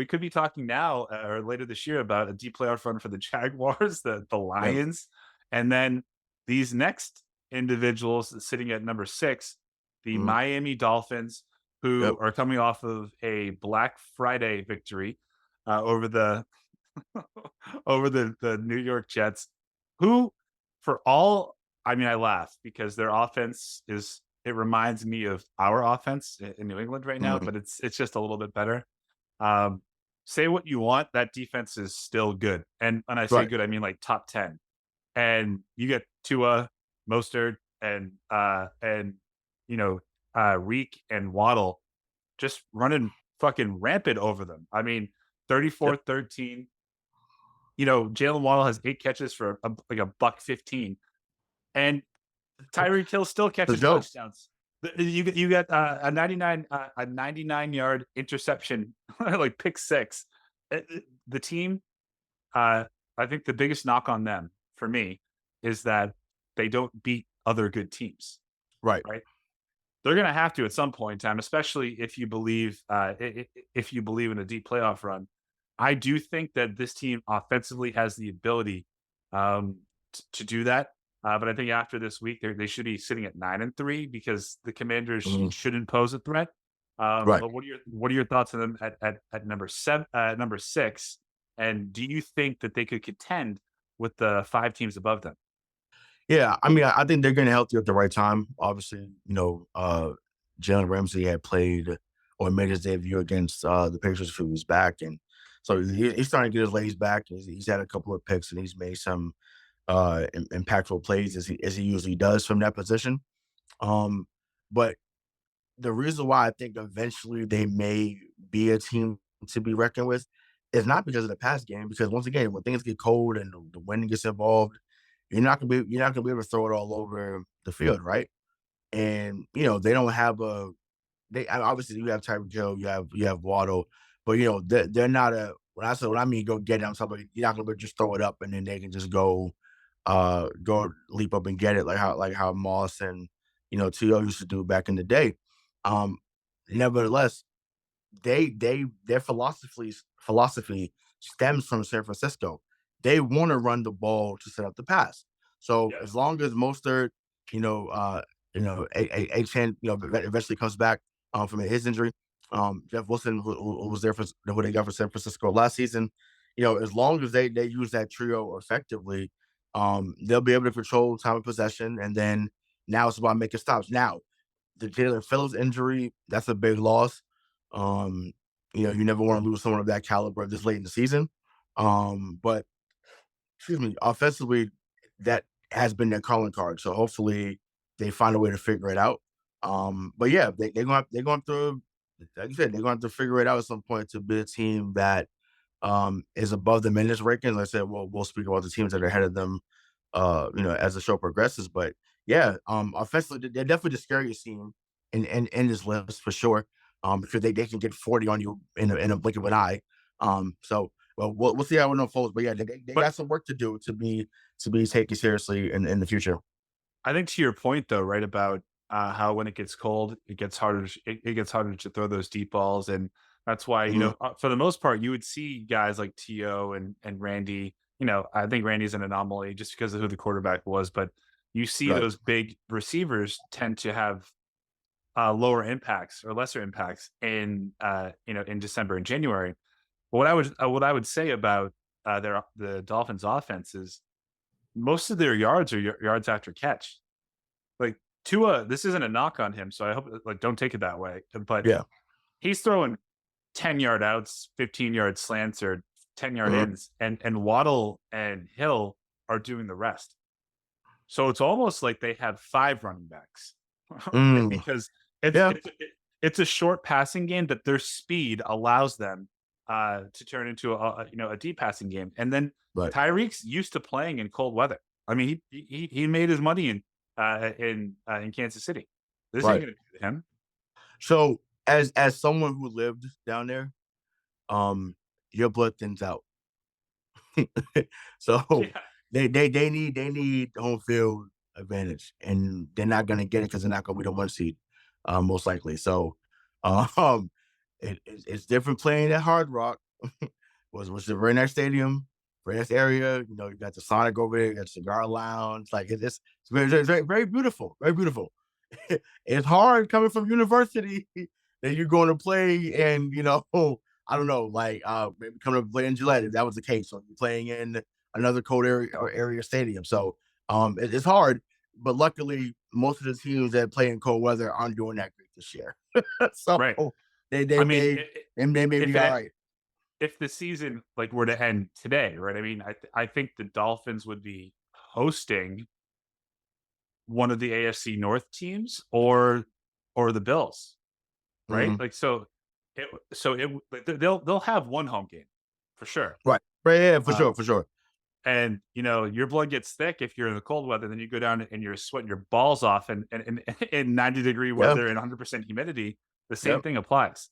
we could be talking now or later this year about a deep playoff run for the Jaguars, the Yep. Lions, and then these next individuals sitting at number 6, the Mhm. Miami Dolphins, who Yep. are coming off of a Black Friday victory over the over the New York Jets, who for all I mean, I laugh because their offense is it reminds me of our offense in New England right now, Mhm. but it's just a little bit better. Um, say what you want, that defense is still good. And when I say Right. good, I mean like top 10. And you get Tua, Mostert, and you know, Reek and Waddle just running fucking rampant over them. I mean, Yep. 34-13. Jaylen Waddle has 8 catches for like a buck 15, and Tyreek Hill still Let's catching go. touchdowns. You got a 99-yard interception, like pick six. The team, uh, I think the biggest knock on them for me is that they don't beat other good teams, Right. right? They're gonna have to at some point in time, especially if you believe, if you believe in a deep playoff run. I do think that this team offensively has the ability, to do that, but I think after this week, they should be sitting at 9-3 because the Commanders Mhm. shouldn't pose a threat. Right. But what are your thoughts on them at number 7 number 6, and do you think that they could contend with the 5 teams above them? Yeah, I mean, I think they're getting healthy at the right time. Obviously, Jalen Ramsey had played or made his debut against the Patriots a few weeks back, and so he's starting to get his legs back. He's had a couple of picks, and he's made some impactful plays as he usually does from that position. Um, but the reason why I think eventually they may be a team to be reckoned with is not because of the pass game, because once again, when things get cold and the wind gets involved, you're not gonna be able to throw it all over the field, right? And they don't have a obviously you have Tyreek Hill, you have Waddle, but they're not a when I mean go get it, I'm talking about you're not gonna be able to just throw it up and then they can just go leap up and get it like how Moss and T.O. used to do back in the day. Um, Nevertheless, their philosophy stems from San Francisco. They want to run the ball to set up the pass. So as Yes. long as Mostert, you know, a chan, eventually comes back from his injury. Jeff Wilson, who was there for who they got for San Francisco last season, as long as they use that trio effectively, they'll be able to control time of possession, and then now it's about making stops. Now the Jalen Phillips injury, that's a big loss. Um, you never want to lose someone of that caliber this late in the season. But excuse me, offensively, that has been their calling card. So hopefully they find a way to figure it out. But yeah, they're going to like you said, they're going to have to figure it out at some point to be a team that is above them in this ranking. Like I said, we'll speak about the teams that are ahead of them as the show progresses. But yeah, offensively, they're definitely the scariest team in this list for sure. Because they can get 40 on you in a blink of an eye. So well, we'll see how it unfolds. But yeah, they But got some work to do to be taken seriously in the future. I think to your point though, right, about, how when it gets cold, it gets harder to throw those deep balls, and that's why, Mhm. for the most part, you would see guys like T.O. and Randy. I think Randy's an anomaly just because of who the quarterback was, but you see Right. those big receivers tend to have, lower impacts or lesser impacts in December and January. What I would say about, the Dolphins offense is most of their yards are yards after catch. Like, Tua, this isn't a knock on him, so I hope, like, don't take it that way, but Yeah. he's throwing 10-yard outs, 15-yard slants, or 10-yard Mhm. ins, and Waddle and Hill are doing the rest. So it's almost like they have 5 running backs, right? Mm. Because it's Yeah. it's it's a short passing game that their speed allows them, to turn into a deep passing game, and then Right. Tyreek's used to playing in cold weather. I mean, he made his money in Kansas City. This ain't Right. gonna do to him. So as someone who lived down there, your blood thins out. So Yeah. they need home field advantage, and they're not gonna get it because they're not gonna be the one seed, most likely. So, um, it's different playing at Hard Rock. was the very next stadium, very next area. You know, you got the Sonic over there, you got the cigar lounge. Like it's very beautiful, very beautiful. It's hard coming from university that you're going to play, and I don't know, like maybe coming to play in Gillette if that was the case. So you're playing in another cold area or area stadium. So it's hard, but luckily most of the teams that play in cold weather aren't doing that great this year. So Right. they I they mean, may they may if be all it right. if the season like were to end today, right? I mean, I think the Dolphins would be hosting one of the AFC North teams or the Bills, right? Mhm. Like like, they'll have one home game for sure. Right. Right, yeah, for Uh, sure, for sure. and your blood gets thick if you're in the cold weather, then you go down and you're sweating your balls off and in 90-degree Yeah, weather and 100% humidity, the same yep. thing applies.